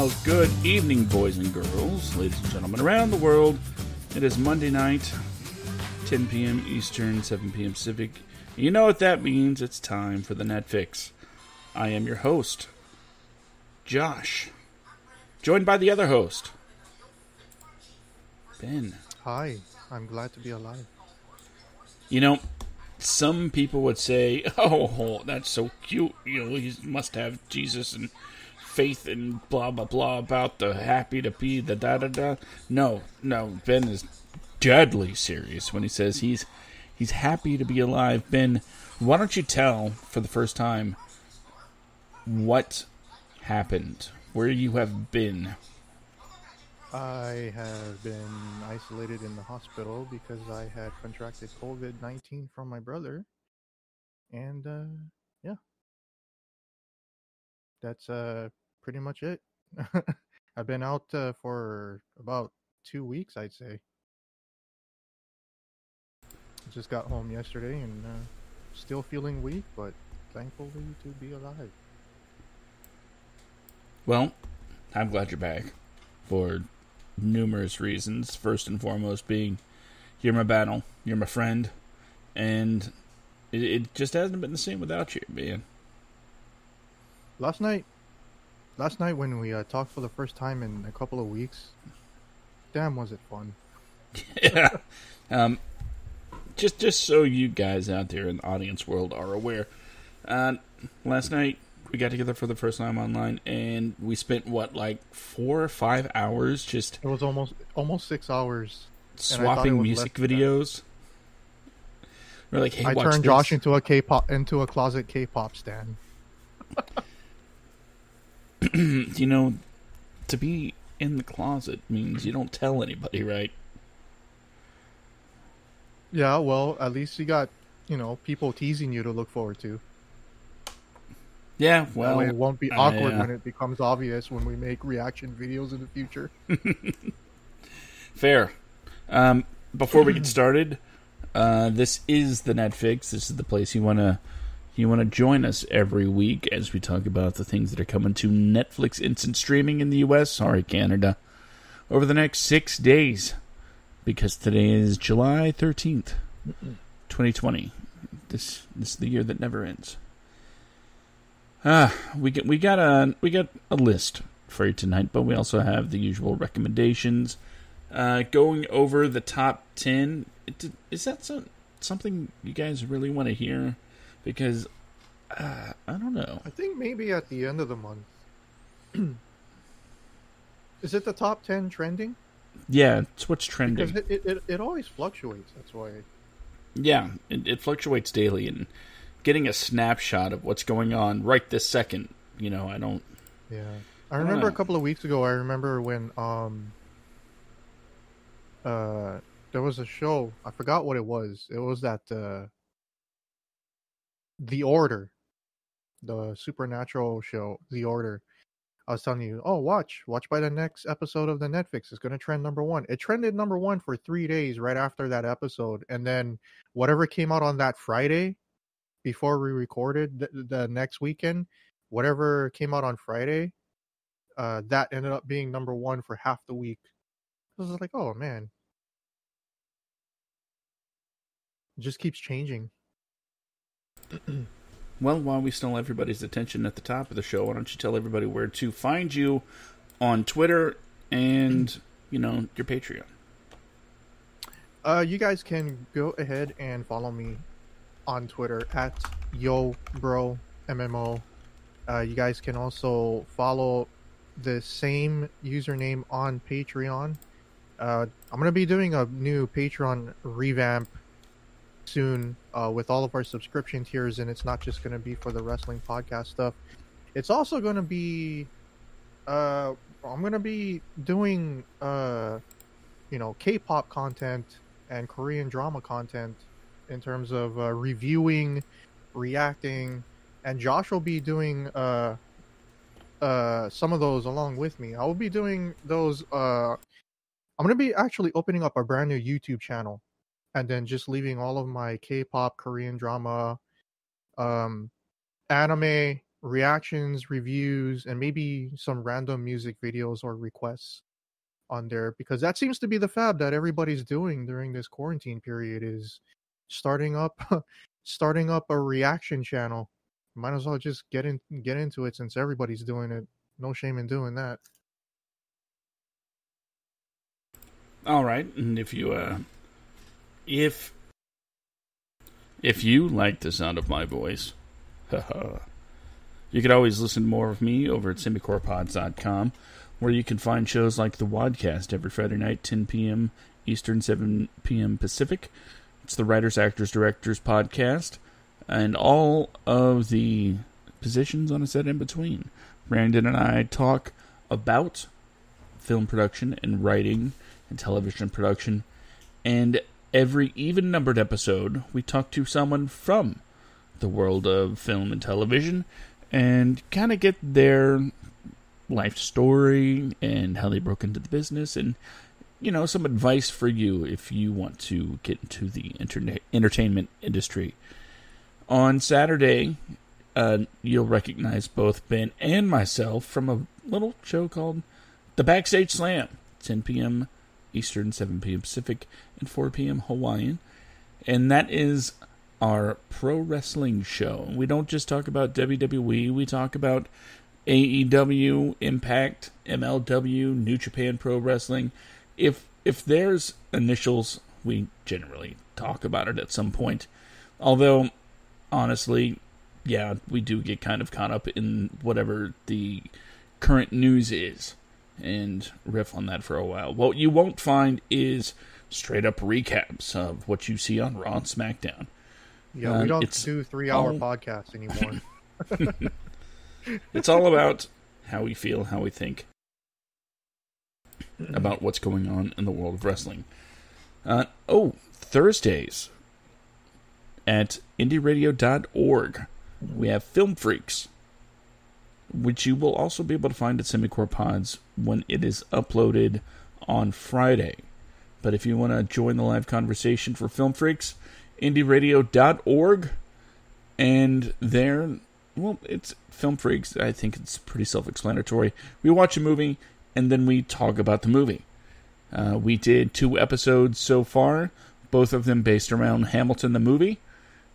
Well, good evening, boys and girls, ladies and gentlemen around the world. It is Monday night, 10 p.m. Eastern, 7 p.m. Pacific. You know what that means. It's time for the Netfix. I am your host, Josh, joined by the other host, Ben. Hi, I'm glad to be alive. You know, some people would say, oh, that's so cute. You know, he must have Jesus and faith and blah, blah, blah about the happy to be the da-da-da. No, Ben is deadly serious when he says he's happy to be alive. Ben, why don't you tell, for the first time, what happened, where you have been? I have been isolated in the hospital because I had contracted COVID-19 from my brother. And, yeah. That's pretty much it. I've been out for about 2 weeks, I'd say. Just got home yesterday and still feeling weak, but thankfully to be alive. Well, I'm glad you're back for numerous reasons. First and foremost being you're my battle, you're my friend, and it just hasn't been the same without you, man. Last night when we talked for the first time in a couple of weeks, damn was it fun. Yeah. Just so you guys out there in the audience world are aware, last night we got together for the first time online, and we spent, 4 or 5 hours just... It was almost 6 hours. Swapping music videos. We're like, hey, I turned Josh into a closet K-pop stan. You know, to be in the closet means you don't tell anybody, right? Yeah, well, at least you got, people teasing you to look forward to. Yeah, well... That way it won't be awkward when it becomes obvious when we make reaction videos in the future. Fair. Before we get started, this is the Netfix. This is the place you want to join us every week as we talk about the things that are coming to Netflix instant streaming in the U.S. Sorry, Canada. Over the next 6 days. Because today is July 13th, 2020. This is the year that never ends. We got a list for you tonight, but we also have the usual recommendations. Going over the top 10. Is that something you guys really want to hear? Because I don't know. I think maybe at the end of the month. Is it the top 10 trending? Yeah, it's what's trending. Because it always fluctuates. That's why. Yeah, it fluctuates daily, and getting a snapshot of what's going on right this second, I don't... Yeah. I remember a couple of weeks ago, when there was a show, I forgot what it was. It was that The Order, the supernatural show, The Order. I was telling you, watch by the next episode of the Netflix. It's going to trend number 1. It trended number 1 for 3 days right after that episode. And then whatever came out on that Friday before we recorded the next weekend, whatever came out on Friday, that ended up being number 1 for half the week. I was like, oh man. It just keeps changing. Well, while we still have everybody's attention at the top of the show, why don't you tell everybody where to find you on Twitter and, your Patreon? You guys can go ahead and follow me on Twitter at YoBroMMO. You guys can also follow the same username on Patreon. I'm going to be doing a new Patreon revamp soon with all of our subscription tiers, and it's not just going to be for the wrestling podcast stuff. It's also going to be I'm going to be doing K-pop content and Korean drama content in terms of reviewing, reacting, and Josh will be doing some of those along with me. I will be doing those I'm going to be actually opening up a brand new YouTube channel, and then just leaving all of my K-pop, Korean drama, anime, reactions, reviews, and maybe some random music videos or requests on there, because that seems to be the fab that everybody's doing during this quarantine period, is starting up starting up a reaction channel. Might as well just get into it since everybody's doing it. No shame in doing that. All right, and if you like the sound of my voice, you could always listen to more of me over at semicorpods.com, where you can find shows like The Wadcast every Friday night, 10 p.m. Eastern, 7 p.m. Pacific. It's the Writers, Actors, Directors podcast, and all of the positions on a set in between. Brandon and I talk about film production and writing and television production, and every even-numbered episode, we talk to someone from the world of film and television and kind of get their life story and how they broke into the business, and some advice for you if you want to get into the entertainment industry. On Saturday, you'll recognize both Ben and myself from a little show called The Backstage Slam, 10 p.m. Eastern, 7 p.m. Pacific, and 4 p.m. Hawaiian. And that is our pro wrestling show. We don't just talk about WWE, we talk about AEW, Impact, MLW, New Japan Pro Wrestling. If there's initials, we generally talk about it at some point. Although, honestly, yeah, we do get kind of caught up in whatever the current news is and riff on that for a while. What you won't find is straight up recaps of what you see on Raw and SmackDown. Yeah, we don't do 3-hour podcasts anymore. It's all about how we feel, how we think about what's going on in the world of wrestling. Thursdays at indieradio.org, we have Film Freaks, which you will also be able to find at Semicore Pods when it is uploaded on Friday. But if you want to join the live conversation for Film Freaks, indieradio.org, and there, well, it's Film Freaks. I think it's pretty self-explanatory. We watch a movie, and then we talk about the movie. We did 2 episodes so far, both of them based around Hamilton the movie.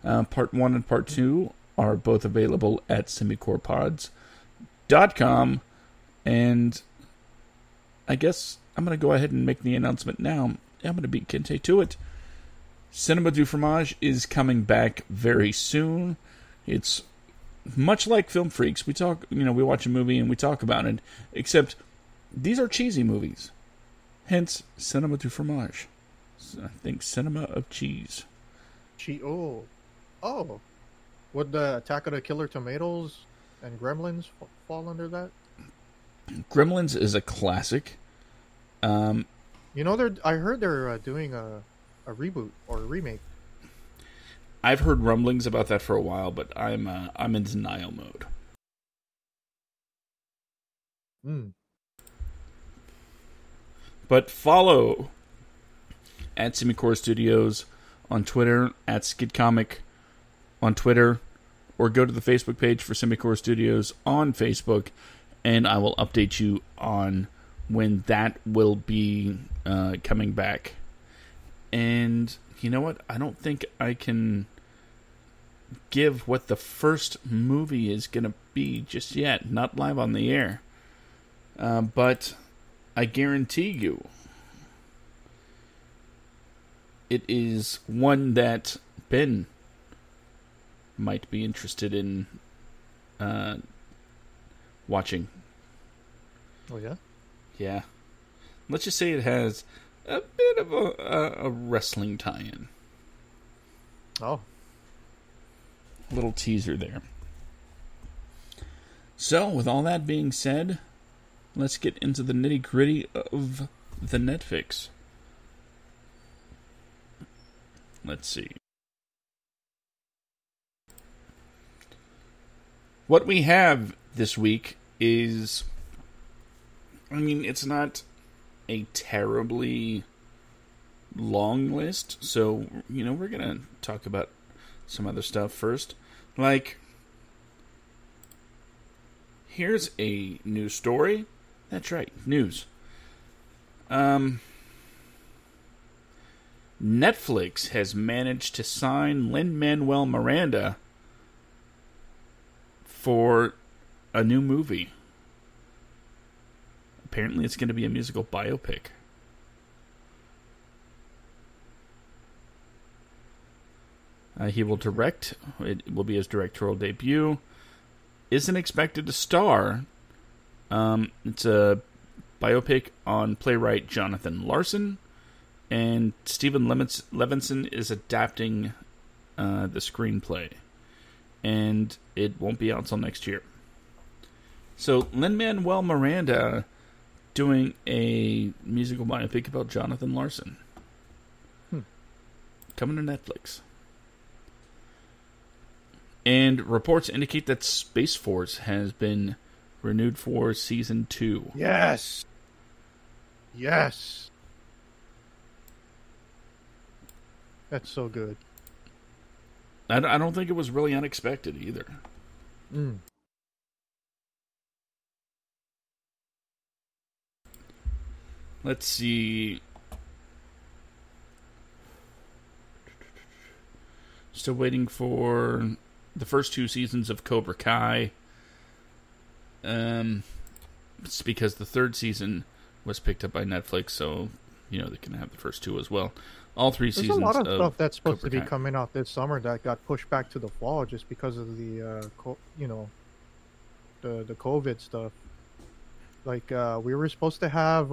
Part 1 and Part 2 are both available at semicorpods.com, and I guess I'm going to go ahead and make the announcement now. I'm going to beat Kente to it. Cinema du Fromage is coming back very soon. It's much like Film Freaks. We talk, we watch a movie and we talk about it, except these are cheesy movies. Hence, Cinema du Fromage. I think cinema of cheese. Oh. Would the Attack of the Killer Tomatoes and Gremlins fall under that? Gremlins is a classic. I heard they're doing a reboot or a remake. I've heard rumblings about that for a while, but I'm in denial mode. But follow at Semicore Studios on Twitter, at SkidComic on Twitter, or go to the Facebook page for Semicore Studios on Facebook, and I will update you on when that will be coming back. And you know what? I don't think I can give what the first movie is going to be just yet. Not live on the air. But I guarantee you it is one that Ben might be interested in watching. Oh, yeah? Yeah. Let's just say it has a bit of a wrestling tie-in. Oh. Little teaser there. So, with all that being said, let's get into the nitty-gritty of the Netfix. Let's see. What we have this week is, it's not a terribly long list, so, we're going to talk about some other stuff first. Like, Here's a news story. That's right, news. Netflix has managed to sign Lin-Manuel Miranda for a new movie. Apparently it's going to be a musical biopic. He will direct. It will be his directorial debut. Isn't expected to star. It's a biopic on playwright Jonathan Larson. And Stephen Levinson is adapting the screenplay. And it won't be out until next year. So Lin-Manuel Miranda doing a musical biopic about Jonathan Larson. Coming to Netflix. And reports indicate that Space Force has been renewed for season 2. Yes. Yes. That's so good. I don't think it was really unexpected either. Let's see. Still waiting for the first 2 seasons of Cobra Kai. It's because the 3rd season was picked up by Netflix, so they can have the first 2 as well. All 3 There's seasons. There's a lot of stuff that's supposed Cobra to be Kai. coming out this summer that got pushed back to the fall just because of the the COVID stuff. Like we were supposed to have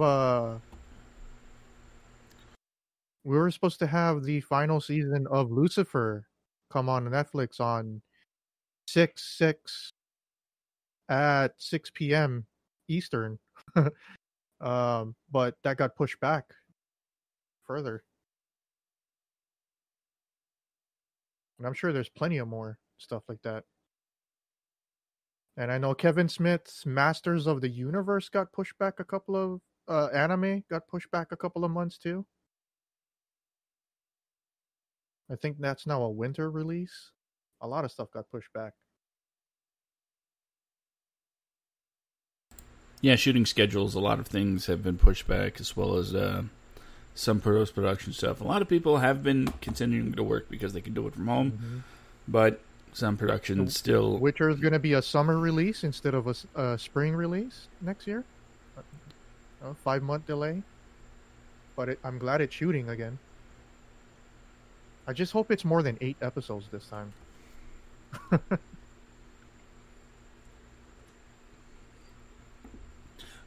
the final season of Lucifer come on Netflix on 6 at 6 p.m. Eastern. But that got pushed back further. And I'm sure there's plenty of more stuff like that. And I know Kevin Smith's Masters of the Universe got pushed back a couple of anime got pushed back a couple of months too. I think that's now a winter release. A lot of stuff got pushed back. Yeah, shooting schedules, a lot of things have been pushed back, as well as some post-production stuff. A lot of people have been continuing to work because they can do it from home, but some productions still... Witcher is going to be a summer release instead of a spring release next year. A 5-month delay. But I'm glad it's shooting again. I just hope it's more than 8 episodes this time.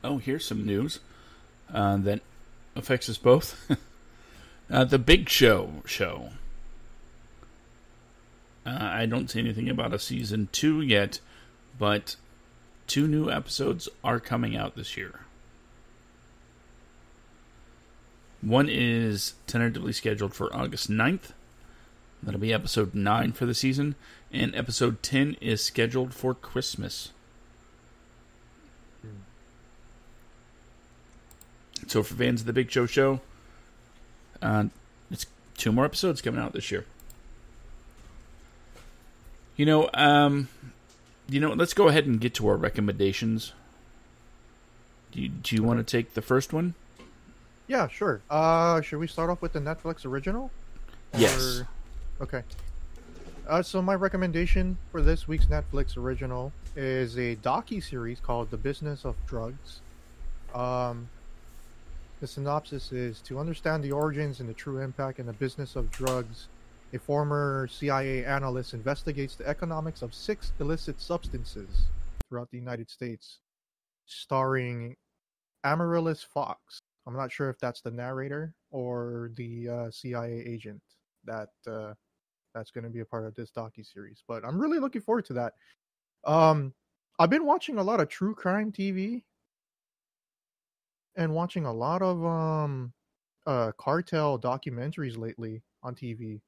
Oh, here's some news that affects us both. The Big Show. I don't see anything about a season 2 yet, but 2 new episodes are coming out this year. One is tentatively scheduled for August 9th. That'll be episode 9 for the season. And episode 10 is scheduled for Christmas. So for fans of the Big Show, it's 2 more episodes coming out this year. Let's go ahead and get to our recommendations. Do you want to take the first one? Yeah, sure. Should we start off with the Netflix original? Yes. Okay. So my recommendation for this week's Netflix original is a docu-series called The Business of Drugs. The synopsis is: to understand the origins and the true impact in the business of drugs, a former CIA analyst investigates the economics of 6 illicit substances throughout the United States, starring Amaryllis Fox. I'm not sure if that's the narrator or the CIA agent that's going to be a part of this docuseries, but I'm really looking forward to that. I've been watching a lot of true crime TV and watching a lot of cartel documentaries lately on TV.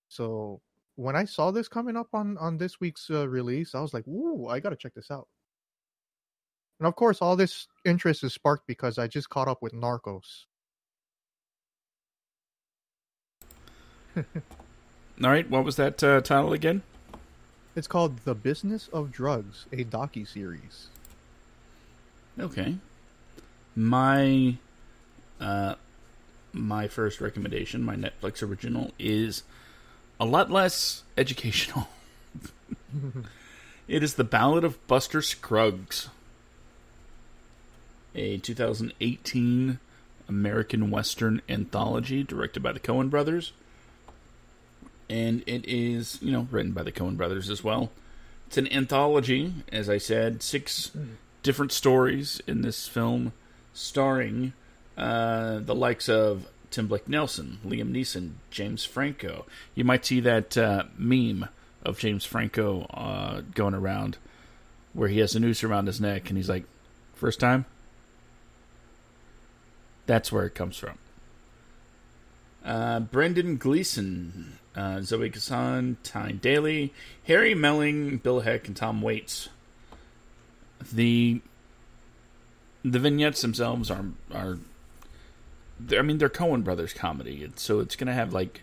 So when I saw this coming up on this week's release, I was like, "Ooh, I gotta check this out." And of course, all this interest is sparked because I just caught up with Narcos. All right, what was that title again? It's called The Business of Drugs, a docu-series. Okay. My uh, my first recommendation, my Netflix original, is a lot less educational. It is The Ballad of Buster Scruggs, a 2018 American Western anthology directed by the Coen brothers. And it is, written by the Coen brothers as well. It's an anthology, as I said, 6 different stories in this film, starring the likes of Tim Blake Nelson, Liam Neeson, James Franco. You might see that meme of James Franco going around where he has a noose around his neck and he's like, first time? That's where it comes from. Brendan Gleeson, Zoe Kazan, Tyne Daly, Harry Melling, Bill Heck, and Tom Waits. The vignettes themselves are they're Coen Brothers comedy, so it's going to have like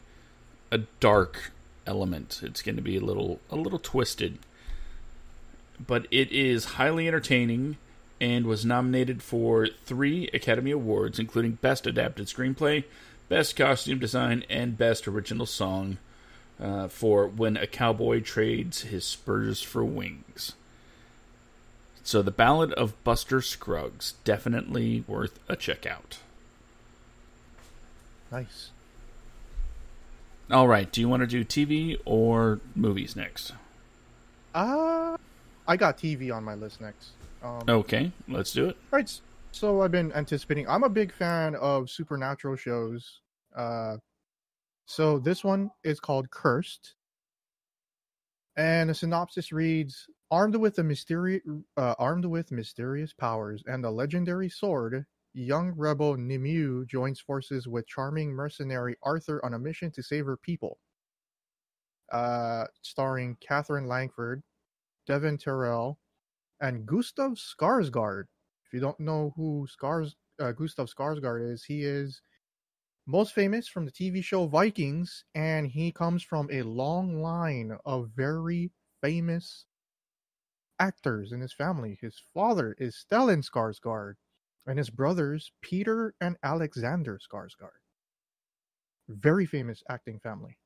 a dark element. It's going to be a little twisted, but it is highly entertaining and was nominated for 3 Academy Awards, including Best Adapted Screenplay, Best Costume Design, and Best Original Song for When a Cowboy Trades His Spurs for Wings. So The Ballad of Buster Scruggs, definitely worth a check out. Nice. All right, do you want to do TV or movies next? I got TV on my list next. Okay, let's do it. Right. So I've been anticipating. I'm a big fan of supernatural shows. So this one is called Cursed, and the synopsis reads: armed with mysterious powers and a legendary sword, young rebel Nimue joins forces with charming mercenary Arthur on a mission to save her people. Starring Catherine Langford, Devin Terrell, and Gustav Skarsgård. If you don't know who Gustav Skarsgård is, he is most famous from the TV show Vikings, and he comes from a long line of very famous actors in his family. His father is Stellan Skarsgård, and his brothers Peter and Alexander Skarsgård. Very famous acting family.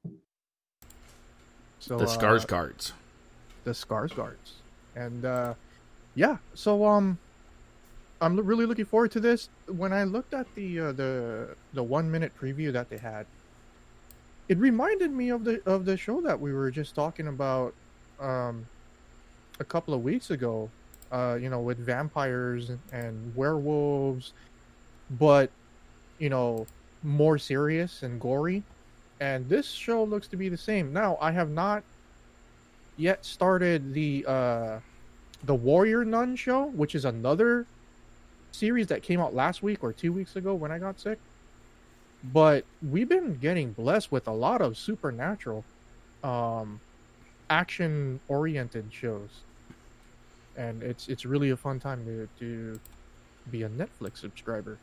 So the Skarsgårds. The Skarsgårds. And yeah, so I'm really looking forward to this. When I looked at the 1 minute preview that they had, it reminded me of the show that we were just talking about a couple of weeks ago. With vampires and werewolves, but more serious and gory. And this show looks to be the same. Now, I have not yet started the Warrior Nun show, which is another series that came out last week or 2 weeks ago when I got sick. But we've been getting blessed with a lot of supernatural, action-oriented shows, and it's really a fun time to be a Netflix subscriber.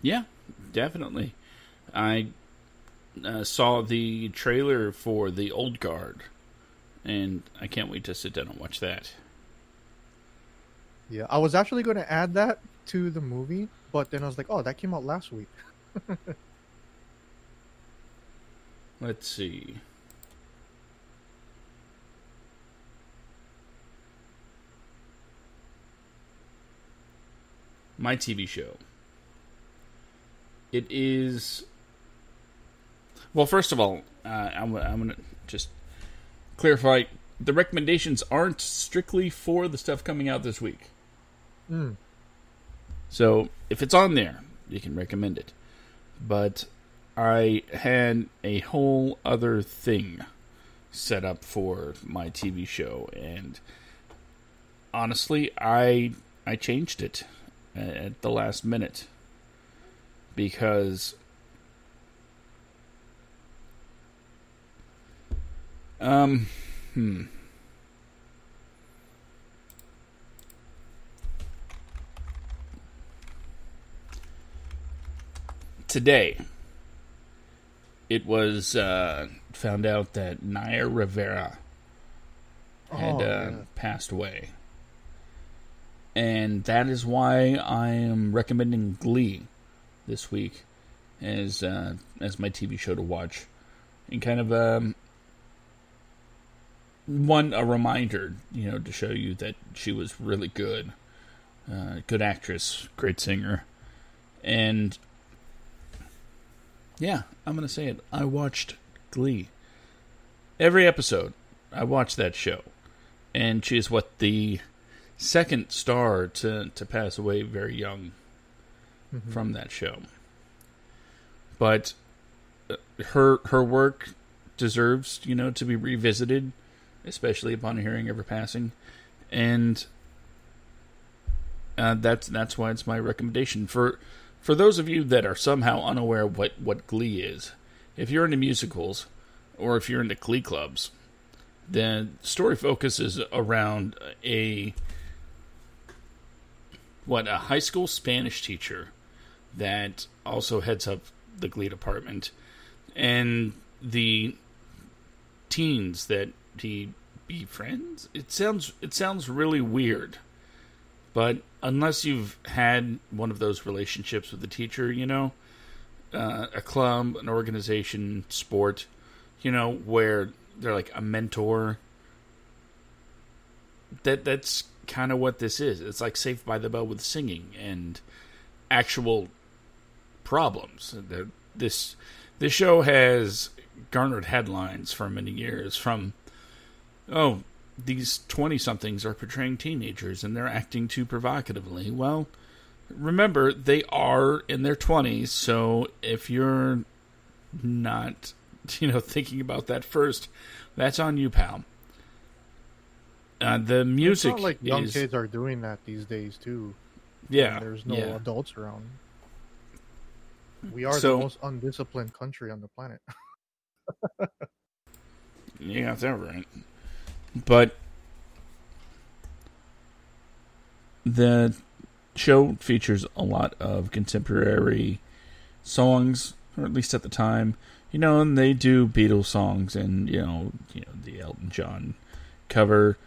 Yeah, definitely. I saw the trailer for The Old Guard, and I can't wait to sit down and watch that. Yeah, I was actually going to add that to the movie, but then I was like, oh, that came out last week. Let's see. My TV show. It is... Well, first of all, I'm going to just clarify, the recommendations aren't strictly for the stuff coming out this week. So, if it's on there, you can recommend it. But I had a whole other thing set up for my TV show, and honestly, I changed it at the last minute because today it was found out that Naya Rivera had Oh yeah. passed away. And that is why I am recommending Glee this week as my TV show to watch. And kind of a reminder, to show you that she was really good. Good actress, great singer. And yeah, I'm going to say it. I watched Glee. Every episode, I watched that show. And she is the second star to pass away very young from that show. But her work deserves, to be revisited, especially upon hearing of her passing. And that's why it's my recommendation. For those of you that are somehow unaware what Glee is, if you're into musicals, or if you're into Glee clubs, the story focuses around a high school Spanish teacher that also heads up the Glee department, and the teens that he befriends. It sounds really weird, but unless you've had one of those relationships with the teacher, a club, an organization, sport, where they're like a mentor, that's kind of what this is. It's like Saved by the Bell with singing and actual problems. This show has garnered headlines for many years from, these 20-somethings are portraying teenagers and they're acting too provocatively. Well, remember, they are in their 20s, so if you're not, thinking about that first, that's on you, pal. The music it's not like young kids are doing that these days, too. Yeah. There's no adults around. We are the most undisciplined country on the planet. Yeah, that's right. But the show features a lot of contemporary songs, or at least at the time, and they do Beatles songs and the Elton John cover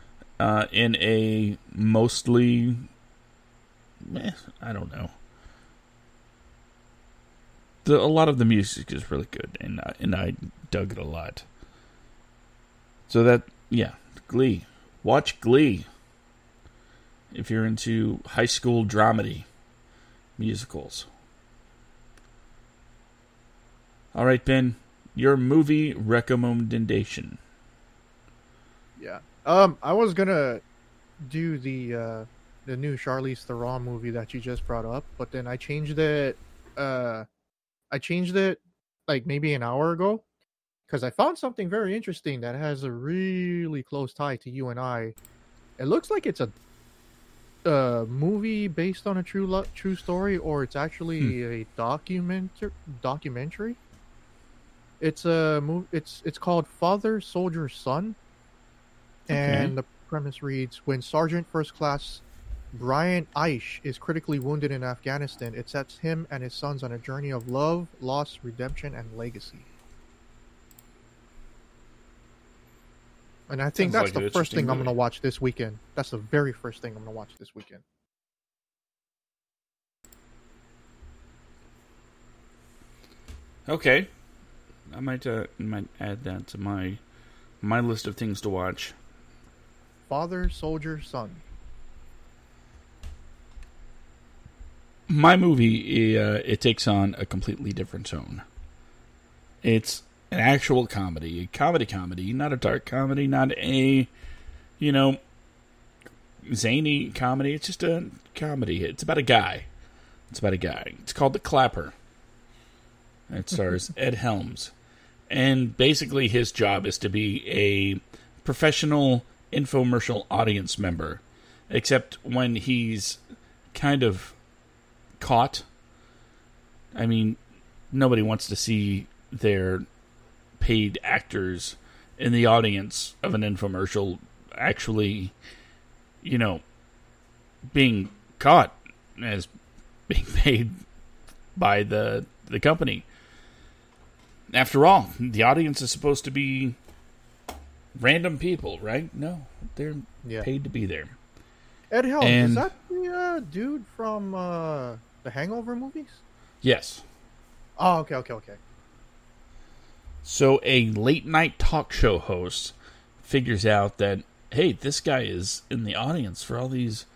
in a mostly, I don't know. A lot of the music is really good, and I dug it a lot. So that, Glee. Watch Glee if you're into high school dramedy musicals. All right, Ben, your movie recommendation. Yeah. I was gonna do the new Charlize Theron movie that you just brought up, but then I changed it. Like maybe an hour ago, because I found something very interesting that has a really close tie to you and I. It looks like it's a movie based on a true story, or it's actually a documentary. It's a movie. It's called Father, Soldier, Son, and the premise reads: when Sergeant First Class Brian Aish is critically wounded in Afghanistan, it sets him and his sons on a journey of love, loss, redemption, and legacy. And I think that's the first thing I'm going to watch this weekend. That's the very first thing I'm going to watch this weekend. Okay. I might add that to my list of things to watch. Father, Soldier, Son. My movie, it takes on a completely different tone. It's an actual comedy, not a dark comedy, not a, zany comedy. It's just a comedy. It's about a guy. It's called The Clapper. It stars Ed Helms. And basically his job is to be a professional infomercial audience member. Except when he's kind of caught. I mean, nobody wants to see their paid actors in the audience of an infomercial actually, being caught as being paid by the company. After all, the audience is supposed to be random people, right? No, they're Yeah. paid to be there. Ed Helms, And is that the dude from the Hangover movies? yes. Oh, okay. So a late night talk show host figures out that, hey, this guy is in the audience for all these,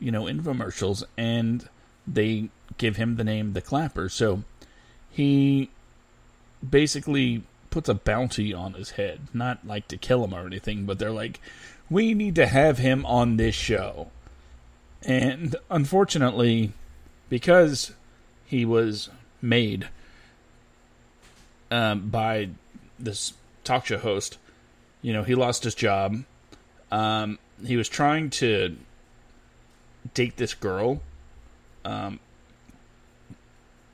infomercials, and they give him the name The Clapper. So he basically puts a bounty on his head, not like to kill him or anything, but they're like, we need to have him on this show. And unfortunately, because he was made by this talk show host, he lost his job. He was trying to date this girl,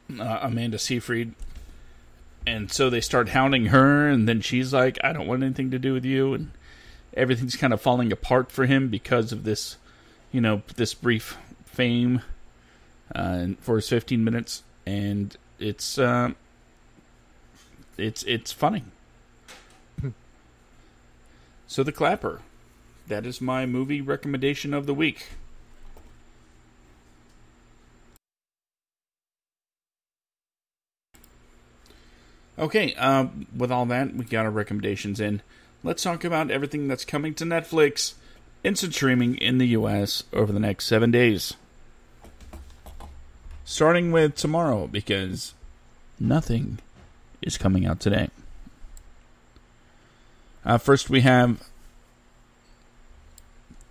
Amanda Seyfried, and so they start hounding her, and then she's like, I don't want anything to do with you, and everything's kind of falling apart for him because of this, this brief fame for his 15 minutes, and it's funny. So The Clapper, that is my movie recommendation of the week. Okay, with all that, we got our recommendations in. Let's talk about everything that's coming to Netflix instant streaming in the US over the next 7 days. Starting with tomorrow, because nothing is coming out today. First, we have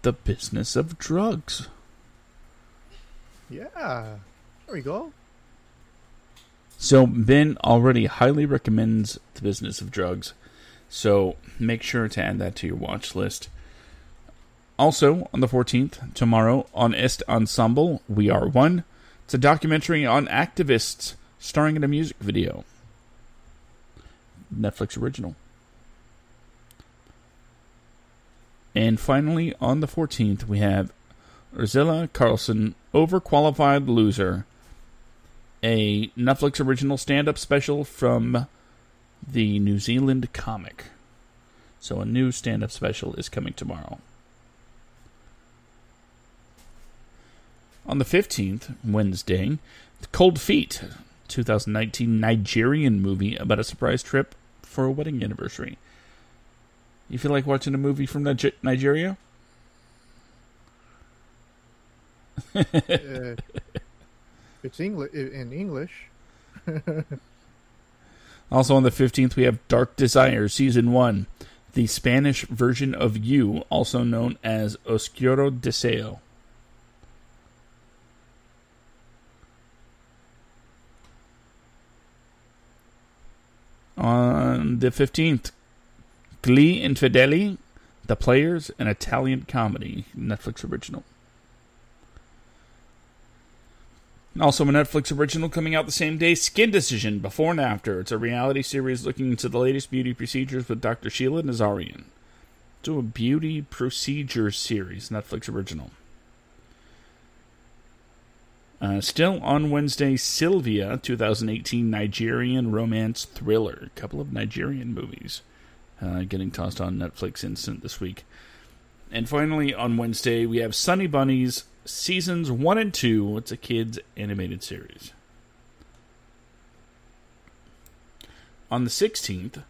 The Business of Drugs. Yeah, there we go. So, Ben already highly recommends The Business of Drugs, so make sure to add that to your watch list. Also, on the 14th, tomorrow, on Est Ensemble, We Are One. It's a documentary on activists starring in a music video. Netflix original. And finally, on the 14th, we have Ursula Carlson, Overqualified Loser, a Netflix original stand-up special from the New Zealand comic. So a new stand-up special is coming tomorrow. On the 15th, Wednesday, Cold Feet, 2019 Nigerian movie about a surprise trip for a wedding anniversary. You feel like watching a movie from Nigeria? It's in English. Also on the 15th, we have Dark Desire, Season 1, the Spanish version of You, also known as Oscuro Deseo. On the 15th, Gli Infedeli, The Players, an Italian comedy, Netflix original. Also a Netflix original coming out the same day, Skin Decision, Before and After. It's a reality series looking into the latest beauty procedures with Dr. Sheila Nazarian. It's a beauty procedure series, Netflix original. Still on Wednesday, Sylvia, 2018 Nigerian romance thriller. A couple of Nigerian movies getting tossed on Netflix Instant this week. And finally, on Wednesday, we have Sunny Bunnies, Seasons 1 and 2. It's a kids' animated series. On the 16th,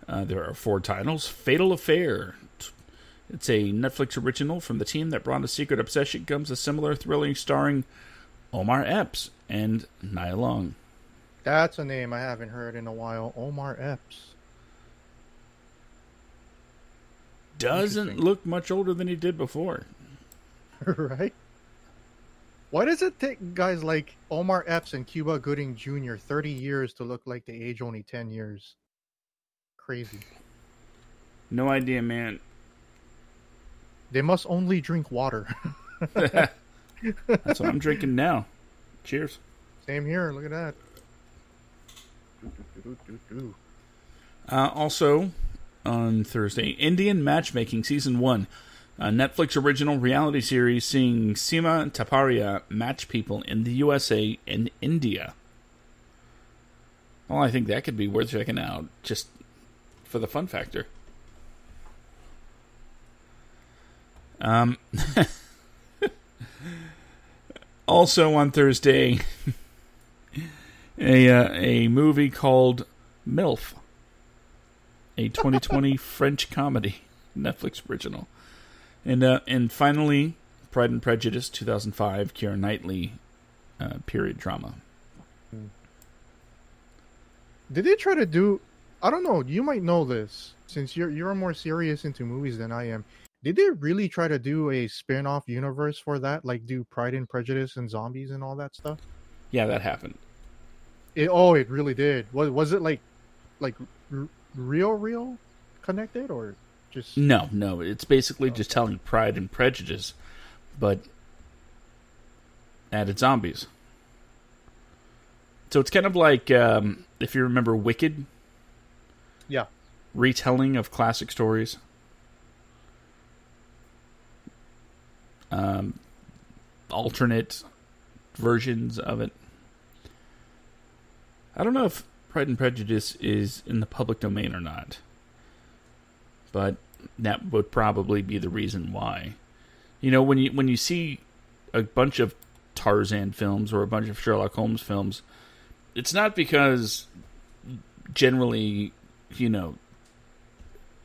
there are 4 titles. Fatal Affair. It's a Netflix original from the team that brought A Secret Obsession. Comes a similar thrilling starring Omar Epps and Nia Long. That's a name I haven't heard in a while. Omar Epps. Doesn't look much older than he did before. Right? Why does it take guys like Omar Epps and Cuba Gooding Jr. 30 years to look like they age only 10 years? Crazy. No idea, man. They must only drink water. That's what I'm drinking now. Cheers. Same here. Look at that. Also, on Thursday, Indian Matchmaking Season 1. A Netflix original reality series seeing Seema Taparia match people in the USA and India. Well, I think that could be worth checking out, just for the fun factor. Um, also on Thursday, a movie called MILF, a 2020 French comedy, Netflix original. And finally, Pride and Prejudice 2005, Keira Knightley period drama. Did they try to do? I don't know. You might know this since you're more serious into movies than I am. Did they really try to do a spin-off universe for that, like do Pride and Prejudice and zombies and all that stuff? Yeah, that happened. It really did. Was it like real connected or just No. It's basically just telling Pride and Prejudice, but added zombies. So it's kind of like, if you remember Wicked. Yeah. Retelling of classic stories. Alternate versions of it. I don't know if Pride and Prejudice is in the public domain or not, but that would probably be the reason why. You know, when you see a bunch of Tarzan films or a bunch of Sherlock Holmes films, it's not because generally, you know,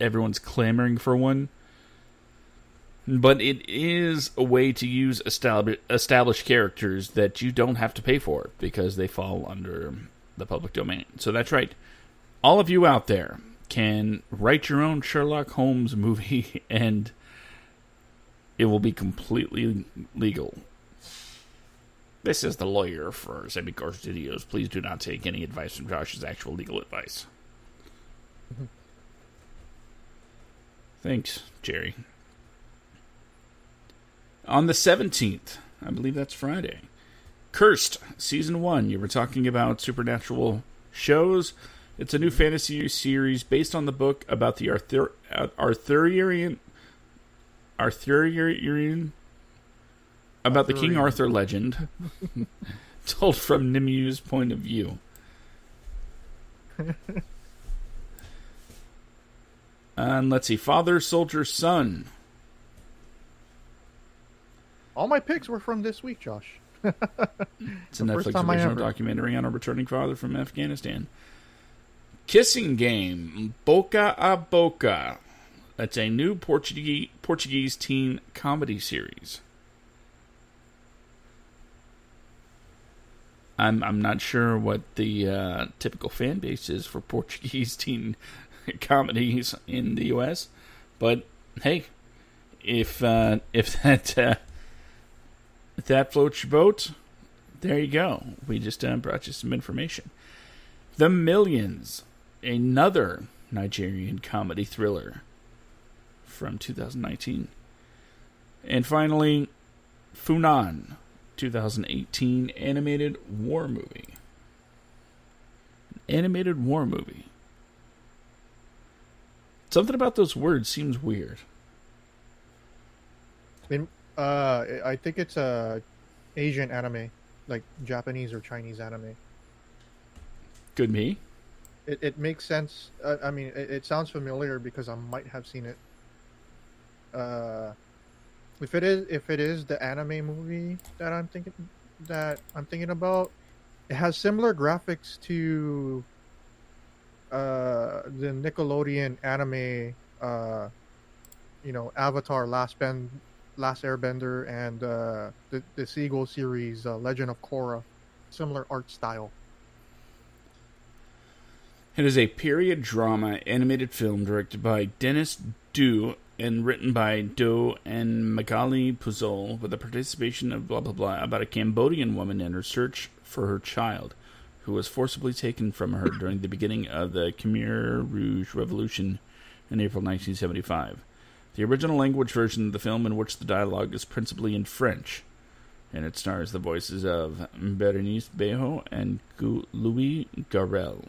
everyone's clamoring for one, but it is a way to use established characters that you don't have to pay for because they fall under the public domain. So that's right. All of you out there can write your own Sherlock Holmes movie and it will be completely legal. This is the lawyer for Semicore Studios. Please do not take any advice from Josh's actual legal advice. Thanks, Jerry. On the 17th, I believe that's Friday, Cursed, Season 1. You were talking about supernatural shows. It's a new fantasy series based on the book about the Arthurian about the King Arthur legend, told from Nimue's point of view. And let's see, Father, Soldier, Son. All my picks were from this week, Josh. It's a Netflix original documentary on a returning father from Afghanistan. Kissing Game, Boca a Boca. That's a new Portuguese teen comedy series. I'm not sure what the typical fan base is for Portuguese teen comedies in the U.S., but hey, if that floats your boat, there you go. We just brought you some information. The Millions, another Nigerian comedy thriller from 2019. And finally, Funan, 2018 animated war movie. Animated war movie. Something about those words seems weird. I think it's a Asian anime, like Japanese or Chinese anime. Could be. It makes sense. I mean, it sounds familiar because I might have seen it. If it is the anime movie that I'm thinking about, it has similar graphics to the Nickelodeon anime, Avatar, Last Airbender, and the Seagull series, Legend of Korra. Similar art style. It is a period drama animated film directed by Dennis Du and written by Do and Magali Puzol, with the participation of blah blah blah, about a Cambodian woman in her search for her child, who was forcibly taken from her during the beginning of the Khmer Rouge Revolution in April 1975. The original language version of the film, in which the dialogue is principally in French, and it stars the voices of Berenice Bejo and Louis Garrel.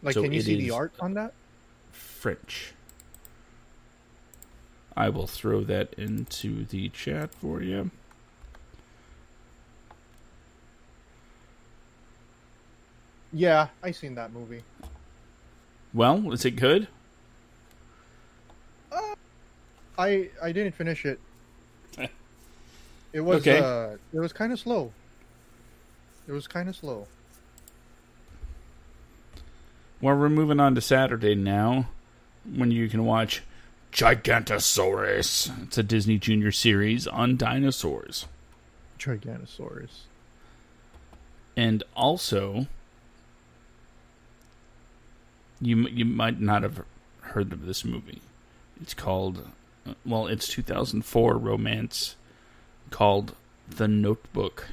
Can you see the art on that? French. I will throw that into the chat for you. Yeah, I seen that movie. Well, is it good? I didn't finish it. It Okay. was kind of slow. It was kind of slow. Well, we're moving on to Saturday now, when you can watch Gigantosaurus. It's a Disney Junior series on dinosaurs. Giganosaurus. And also, you might not have heard of this movie. It's called, it's 2004 romance called The Notebook.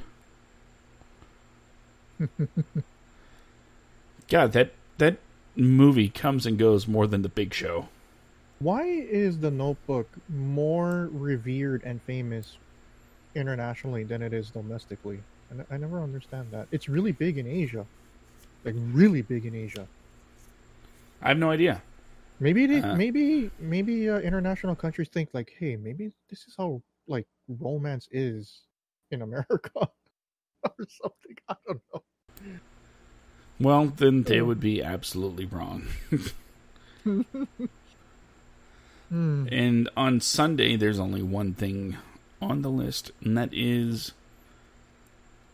God, that movie comes and goes more than The Big Show. Why is The Notebook more revered and famous internationally than it is domestically? I never understand that. It's really big in Asia. Like, really big in Asia. I have no idea. Maybe international countries think like, hey, maybe this is how like romance is in America or something. I don't know. Well, then they would be absolutely wrong. And on Sunday, there's only one thing on the list, and that is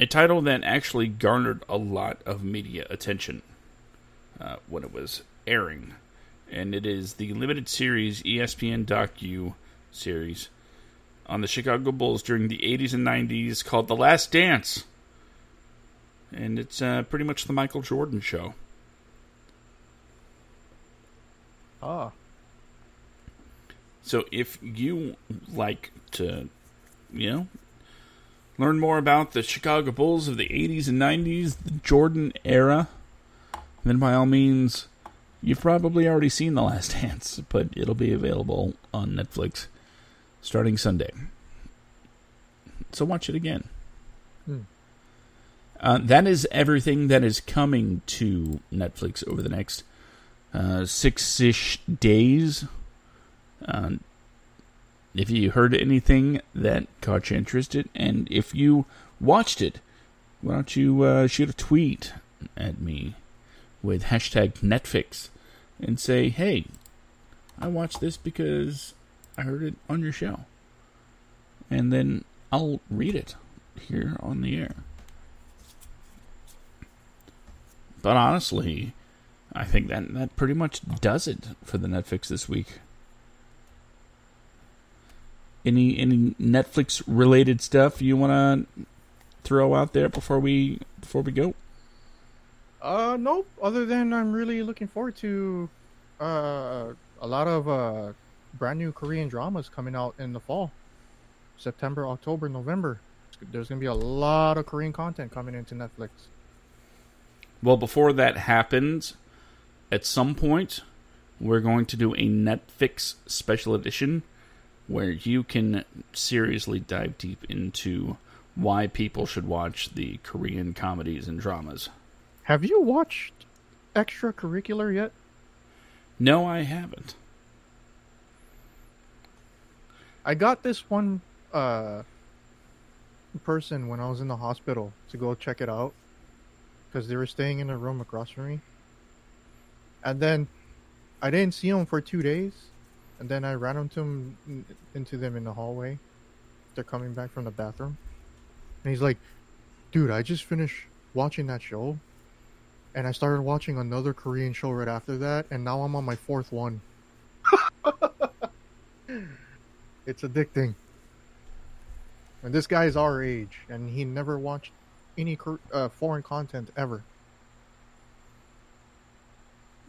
a title that actually garnered a lot of media attention when it was airing. And it is the limited series ESPN docu series on the Chicago Bulls during the 80s and 90s called The Last Dance. And it's pretty much the Michael Jordan show. Ah. So if you like to, learn more about the Chicago Bulls of the 80s and 90s, the Jordan era, then by all means, you've probably already seen The Last Dance, but it'll be available on Netflix starting Sunday. So watch it again. That is everything that is coming to Netflix over the next 6-ish days. If you heard anything that caught you interested, and if you watched it, why don't you shoot a tweet at me with hashtag Netfix and say, hey, I watched this because I heard it on your show. And then I'll read it here on the air. But honestly, I think that pretty much does it for the Netflix this week. Any Netflix related stuff you want to throw out there before we go? Nope. Other than I'm really looking forward to a lot of brand new Korean dramas coming out in the fall. September, October, November. There's going to be a lot of Korean content coming into Netflix. Well, before that happens, at some point, we're going to do a Netflix special edition where you can seriously dive deep into why people should watch the Korean comedies and dramas. Have you watched Extracurricular yet? No, I haven't. I got this one person when I was in the hospital to go check it out because they were staying in a room across from me. And then I didn't see him for 2 days. And then I ran into them in the hallway. They're coming back from the bathroom. And he's like, dude, I just finished watching that show. And I started watching another Korean show right after that. And now I'm on my 4th one. It's addicting. And this guy is our age. And he never watched any foreign content ever.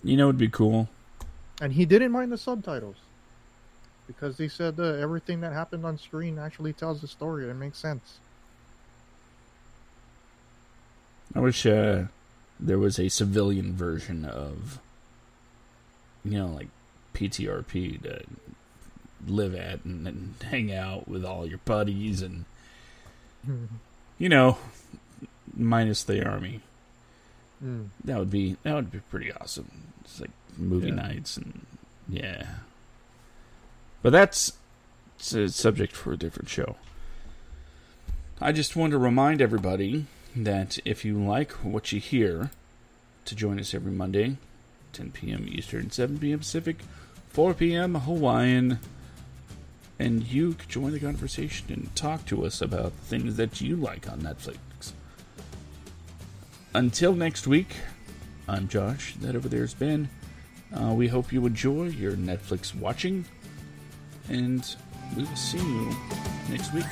You know, it'd be cool. And he didn't mind the subtitles. Because they said everything that happened on screen actually tells the story. It makes sense. I wish there was a civilian version of, like PTRP to live at and hang out with all your buddies and, minus the army. That would be pretty awesome. It's like movie nights and yeah. But that's a subject for a different show. I just want to remind everybody that if you like what you hear, to join us every Monday, 10 p.m. Eastern, 7 p.m. Pacific, 4 p.m. Hawaiian, and you can join the conversation and talk to us about things that you like on Netflix. Until next week, I'm Josh. That over there's Ben. We hope you enjoy your Netflix watching, and we will see you next week.